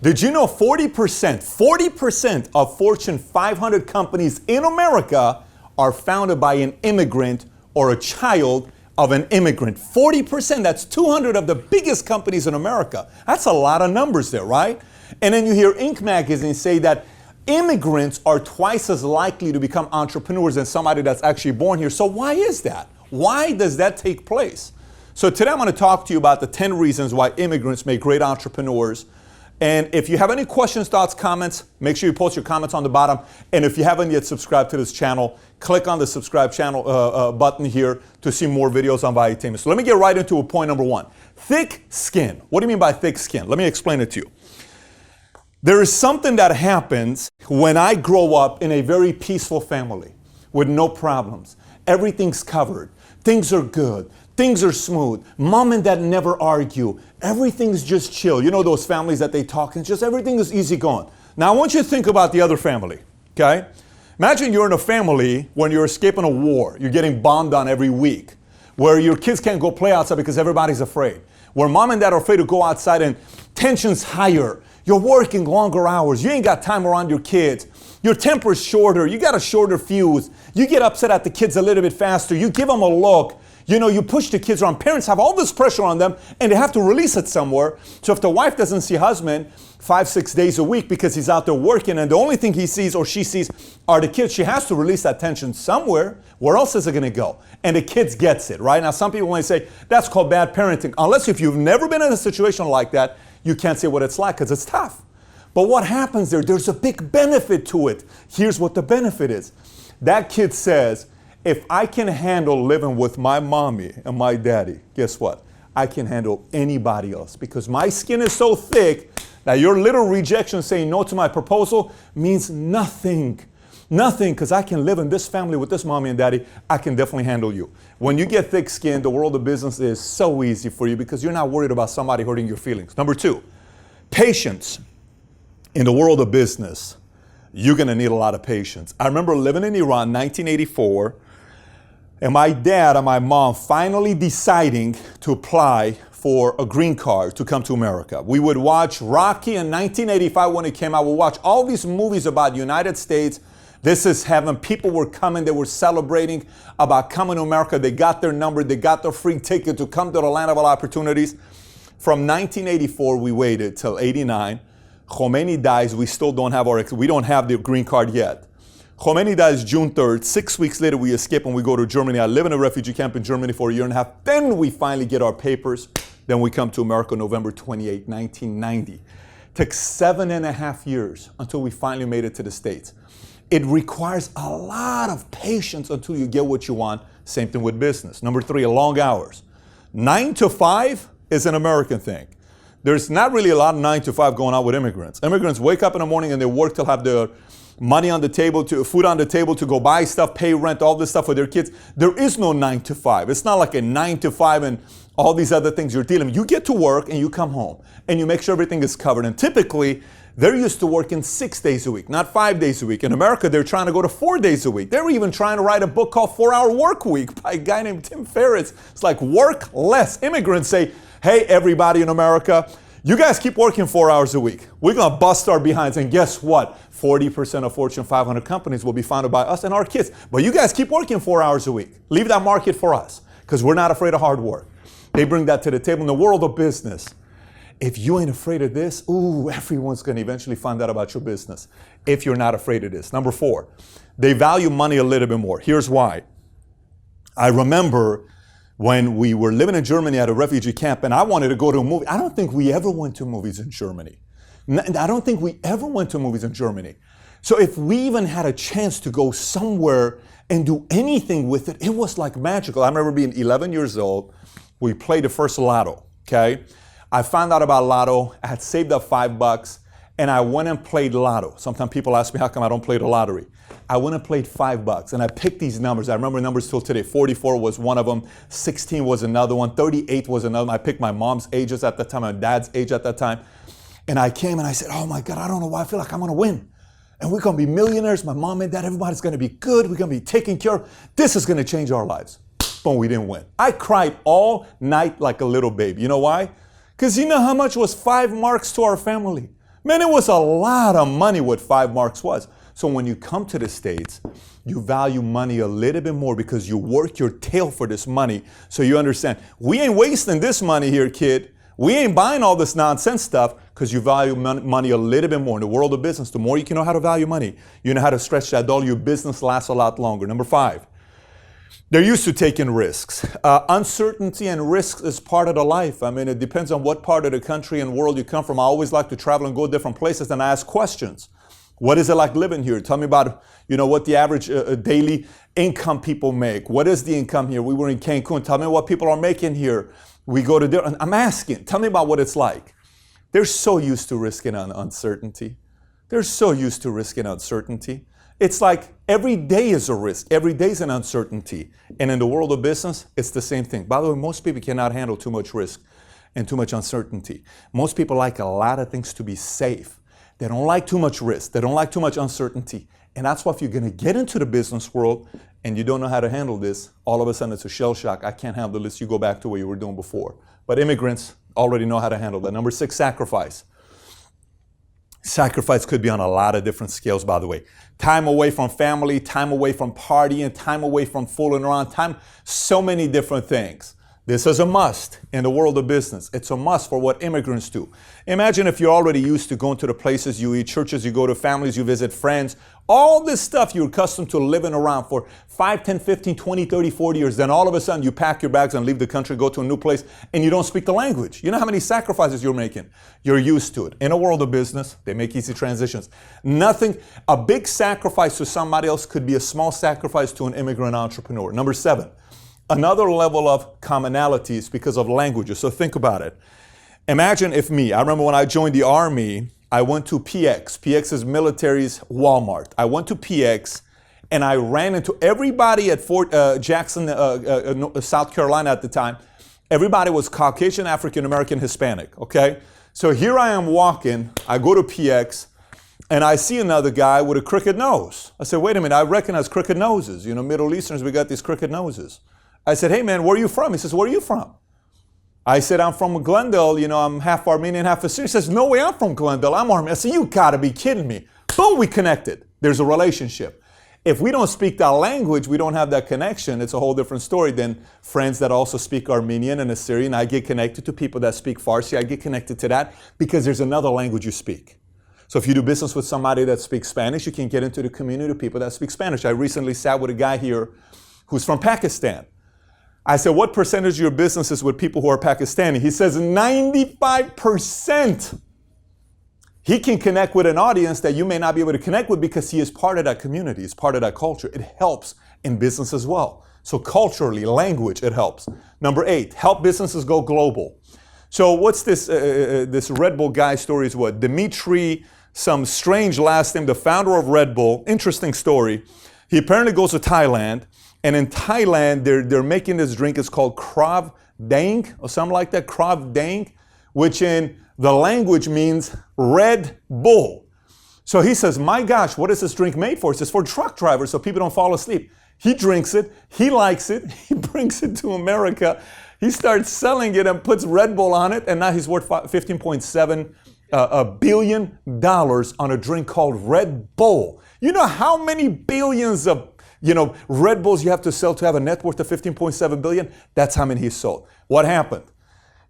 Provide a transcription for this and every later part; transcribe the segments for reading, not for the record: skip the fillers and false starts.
Did you know 40% of Fortune 500 companies in America are founded by an immigrant or a child of an immigrant? 40%, that's 200 of the biggest companies in America. That's a lot of numbers there, right? And then you hear Inc. magazine say that immigrants are twice as likely to become entrepreneurs than somebody that's actually born here. So why is that? Why does that take place? So today I'm going to talk to you about the 10 reasons why immigrants make great entrepreneurs. And if you have any questions, thoughts, comments, make sure you post your comments on the bottom. And if you haven't yet subscribed to this channel, click on the subscribe channel button here to see more videos on Valuetainment. So let me get right into point number one. Thick skin. What do you mean by thick skin? Let me explain it to you. There is something that happens when I grow up in a very peaceful family with no problems. Everything's covered. Things are good. Things are smooth. Mom and dad never argue. Everything's just chill. You know those families that they talk and just everything is easy going. Now I want you to think about the other family, okay? Imagine you're in a family when you're escaping a war. You're getting bombed on every week. Where your kids can't go play outside because everybody's afraid. Where mom and dad are afraid to go outside and tension's higher. You're working longer hours. You ain't got time around your kids. Your temper's shorter. You got a shorter fuse. You get upset at the kids a little bit faster. You give them a look. You know, you push the kids around. Parents have all this pressure on them and they have to release it somewhere. So if the wife doesn't see husband 5-6 days a week because he's out there working and the only thing he sees or she sees are the kids, she has to release that tension somewhere. Where else is it going to go? And the kids gets it, right? Now, some people may say that's called bad parenting. Unless if you've never been in a situation like that, you can't say what it's like because it's tough. But what happens there? There's a big benefit to it. Here's what the benefit is. That kid says, if I can handle living with my mommy and my daddy, guess what? I can handle anybody else because my skin is so thick that your little rejection saying no to my proposal means nothing. Nothing, because I can live in this family with this mommy and daddy. I can definitely handle you. When you get thick skin, the world of business is so easy for you because you're not worried about somebody hurting your feelings. Number two, patience. In the world of business, you're going to need a lot of patience. I remember living in Iran, 1984, and my dad and my mom finally deciding to apply for a green card to come to America. We would watch Rocky in 1985 when it came out. We'd watch all these movies about the United States. This is heaven. People were coming. They were celebrating about coming to America. They got their number. They got their free ticket to come to the land of all opportunities. From 1984, we waited till 89. Khomeini dies. We still don't have we don't have the green card yet. Khomeini dies June 3rd. 6 weeks later, we escape and we go to Germany. I live in a refugee camp in Germany for a year and a half. Then we finally get our papers. Then we come to America November 28, 1990. Took 7.5 years until we finally made it to the States. It requires a lot of patience until you get what you want. Same thing with business. Number three, long hours. 9 to 5 is an American thing. There's not really a lot of 9 to 5 going on with immigrants. Immigrants wake up in the morning and they work till have their money on the table, food on the table to go buy stuff, pay rent, all this stuff for their kids. There is no 9 to 5. It's not like a 9 to 5 and all these other things you're dealing with. You get to work and you come home and you make sure everything is covered. And typically, they're used to working 6 days a week, not 5 days a week. In America, they're trying to go to 4 days a week. They're even trying to write a book called 4-Hour Work Week by a guy named Tim Ferriss. It's like work less. Immigrants say, hey, everybody in America, you guys keep working 4 hours a week. We're going to bust our behinds. And guess what? 40% of Fortune 500 companies will be founded by us and our kids. But you guys keep working 4 hours a week. Leave that market for us because we're not afraid of hard work. They bring that to the table in the world of business. If you ain't afraid of this, everyone's going to eventually find out about your business if you're not afraid of this. Number four, they value money a little bit more. Here's why. I remember when we were living in Germany at a refugee camp and I wanted to go to a movie. I don't think we ever went to movies in Germany. I don't think we ever went to movies in Germany. So if we even had a chance to go somewhere and do anything with it, it was like magical. I remember being 11 years old. We played the first lotto, okay? I found out about lotto. I had saved up $5 and I went and played lotto. Sometimes people ask me how come I don't play the lottery. I went and played $5 and I picked these numbers. I remember numbers till today. 44 was one of them. 16 was another one. 38 was another one. I picked my mom's ages at that time, my dad's age at that time. And I came and I said, oh my God, I don't know why I feel like I'm going to win. And we're going to be millionaires. My mom and dad, everybody's going to be good. We're going to be taken care of. This is going to change our lives. Boom, we didn't win. I cried all night like a little baby. You know why? Because you know how much was 5 marks to our family? Man, it was a lot of money what 5 marks was. So when you come to the States, you value money a little bit more because you work your tail for this money. So you understand, we ain't wasting this money here, kid. We ain't buying all this nonsense stuff because you value money a little bit more. In the world of business, the more you can know how to value money, you know how to stretch that dollar, your business lasts a lot longer. Number 5, they're used to taking risks. Uncertainty and risk is part of the life. I mean, it depends on what part of the country and world you come from. I always like to travel and go to different places and ask questions. What is it like living here? Tell me about, what the average daily income people make. What is the income here? We were in Cancun. Tell me what people are making here. We go to different, I'm asking, tell me about what it's like. They're so used to risking uncertainty. They're so used to risking uncertainty. It's like every day is a risk. Every day is an uncertainty. And in the world of business, it's the same thing. By the way, most people cannot handle too much risk and too much uncertainty. Most people like a lot of things to be safe. They don't like too much risk. They don't like too much uncertainty. And that's why if you're going to get into the business world and you don't know how to handle this, all of a sudden it's a shell shock. I can't handle this. You go back to what you were doing before. But immigrants already know how to handle that. Number 6, sacrifice. Sacrifice could be on a lot of different scales, by the way. Time away from family, time away from partying, time away from fooling around, so many different things. This is a must in the world of business. It's a must for what immigrants do. Imagine if you're already used to going to the places you eat, churches you go to, families you visit, friends, all this stuff you're accustomed to living around for 5, 10, 15, 20, 30, 40 years. Then all of a sudden you pack your bags and leave the country, go to a new place, and you don't speak the language. You know how many sacrifices you're making? You're used to it. In a world of business, they make easy transitions. A big sacrifice to somebody else could be a small sacrifice to an immigrant entrepreneur. Number 7. Another level of commonalities because of languages. So think about it. Imagine if I remember when I joined the Army, I went to PX. PX is military's Walmart. I went to PX and I ran into everybody at Fort Jackson, South Carolina at the time. Everybody was Caucasian, African American, Hispanic, okay? So here I am walking, I go to PX, and I see another guy with a crooked nose. I said, wait a minute, I recognize crooked noses. Middle Easterns, we got these crooked noses. I said, hey man, where are you from? He says, where are you from? I said, I'm from Glendale, I'm half Armenian, half Assyrian. He says, no way, I'm from Glendale, I'm Armenian. I said, you gotta be kidding me. Boom, we connected. There's a relationship. If we don't speak that language, we don't have that connection, it's a whole different story than friends that also speak Armenian and Assyrian. I get connected to people that speak Farsi, I get connected to that because there's another language you speak. So if you do business with somebody that speaks Spanish, you can get into the community of people that speak Spanish. I recently sat with a guy here who's from Pakistan. I said, what percentage of your business is with people who are Pakistani? He says 95%. He can connect with an audience that you may not be able to connect with because he is part of that community, he's part of that culture. It helps in business as well. So culturally, language, it helps. Number 8, help businesses go global. So what's this Red Bull guy story is what? Dimitri, some strange last name, the founder of Red Bull. Interesting story. He apparently goes to Thailand. And in Thailand, they're making this drink. It's called Krav Dang or something like that. Krav Dang, which in the language means Red Bull. So he says, my gosh, what is this drink made for? He says, for truck drivers so people don't fall asleep. He drinks it. He likes it. He brings it to America. He starts selling it and puts Red Bull on it. And now he's worth $15.7 billion on a drink called Red Bull. You know how many billions of Red Bulls you have to sell to have a net worth of $15.7 billion? That's how many he sold. What happened?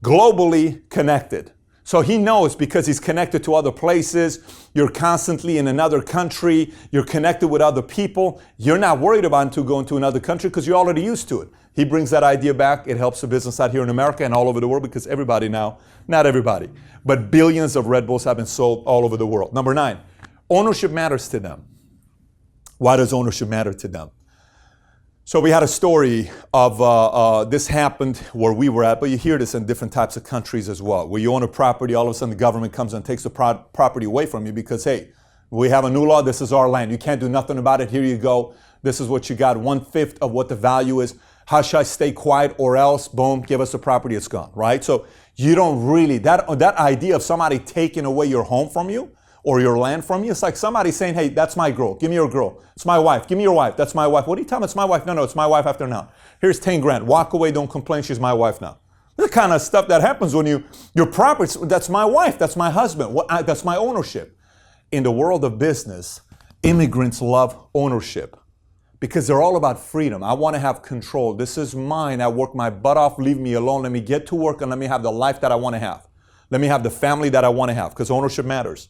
Globally connected. So he knows because he's connected to other places. You're constantly in another country. You're connected with other people. You're not worried about going to another country because you're already used to it. He brings that idea back. It helps the business out here in America and all over the world because everybody now, not everybody, but billions of Red Bulls have been sold all over the world. Number 9, ownership matters to them. Why does ownership matter to them? So we had a story of this happened where we were at, but you hear this in different types of countries as well, where you own a property, all of a sudden the government comes and takes the property away from you because, hey, we have a new law, this is our land. You can't do nothing about it, here you go. This is what you got, 1/5 of what the value is. How should I stay quiet or else, boom, give us the property, it's gone, right? So you don't really, that idea of somebody taking away your home from you, or your land from you. It's like somebody saying, hey, that's my girl. Give me your girl. It's my wife. Give me your wife. That's my wife. What are you telling me? It's my wife. No, it's my wife after now. Here's 10 grand. Walk away. Don't complain. She's my wife now. The kind of stuff that happens when your property, that's my wife, that's my husband, that's my ownership. In the world of business, immigrants love ownership because they're all about freedom. I want to have control. This is mine. I work my butt off. Leave me alone. Let me get to work and let me have the life that I want to have. Let me have the family that I want to have because ownership matters.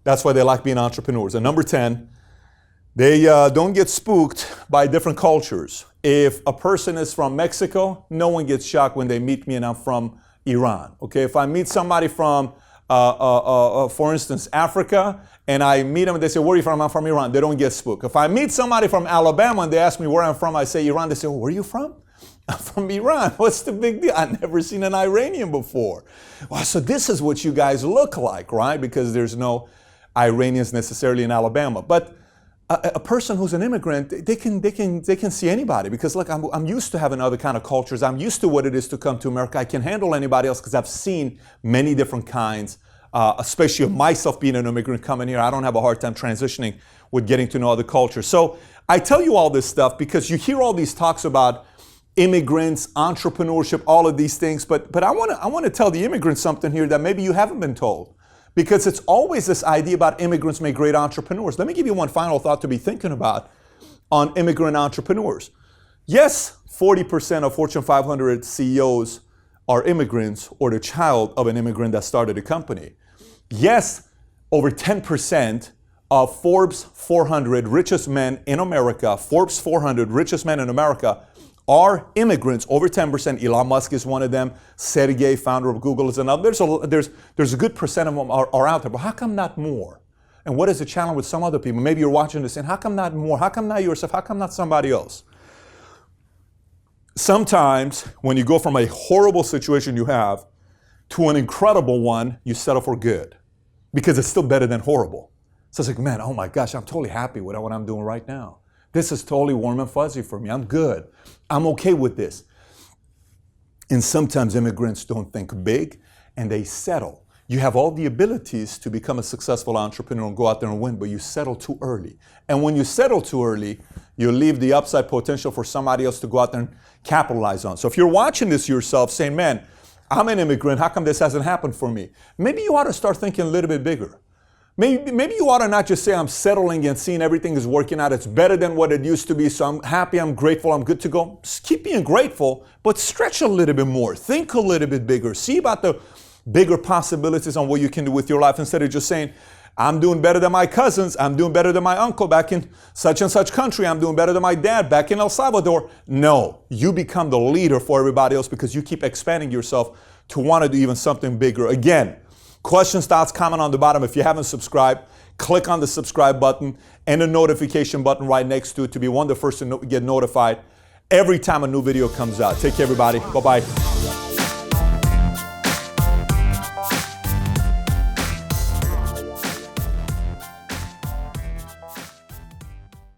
That's why they like being entrepreneurs. And number 10, they don't get spooked by different cultures. If a person is from Mexico, no one gets shocked when they meet me and I'm from Iran. Okay, if I meet somebody from, for instance, Africa, and I meet them and they say, where are you from? I'm from Iran. They don't get spooked. If I meet somebody from Alabama and they ask me where I'm from, I say Iran. They say, where are you from? I'm from Iran. What's the big deal? I've never seen an Iranian before. Well, so this is what you guys look like, right? Because there's no Iranians necessarily in Alabama. But a person who's an immigrant, they can see anybody because look, I'm used to having other kind of cultures. I'm used to what it is to come to America. I can handle anybody else because I've seen many different kinds, especially of myself being an immigrant coming here. I don't have a hard time transitioning with getting to know other cultures. So I tell you all this stuff because you hear all these talks about immigrants, entrepreneurship, all of these things. But I want to tell the immigrants something here that maybe you haven't been told. Because it's always this idea about immigrants make great entrepreneurs. Let me give you one final thought to be thinking about on immigrant entrepreneurs. Yes, 40% of Fortune 500 CEOs are immigrants or the child of an immigrant that started a company. Yes, over 10% of Forbes 400 richest men in America, Forbes 400 richest men in America are immigrants, over 10%. Elon Musk is one of them. Sergey, founder of Google, is another. There's a good percent of them are out there. But how come not more? And what is the challenge with some other people? Maybe you're watching this and how come not more? How come not yourself? How come not somebody else? Sometimes when you go from a horrible situation you have to an incredible one, you settle for good because it's still better than horrible. So it's like, man, oh my gosh, I'm totally happy with what I'm doing right now. This is totally warm and fuzzy for me. I'm good. I'm okay with this. And sometimes immigrants don't think big and they settle. You have all the abilities to become a successful entrepreneur and go out there and win, but you settle too early. And when you settle too early, you leave the upside potential for somebody else to go out there and capitalize on. So if you're watching this yourself saying, man, I'm an immigrant, how come this hasn't happened for me? Maybe you ought to start thinking a little bit bigger. Maybe you ought to not just say I'm settling and seeing everything is working out. It's better than what it used to be. So I'm happy, I'm grateful, I'm good to go. Just keep being grateful, but stretch a little bit more. Think a little bit bigger. See about the bigger possibilities on what you can do with your life instead of just saying, I'm doing better than my cousins. I'm doing better than my uncle back in such and such country. I'm doing better than my dad back in El Salvador. No, you become the leader for everybody else because you keep expanding yourself to want to do even something bigger. Again, questions, thoughts, comment on the bottom. If you haven't subscribed, click on the subscribe button and the notification button right next to it to be one of the first to get notified every time a new video comes out. Take care, everybody. Bye-bye.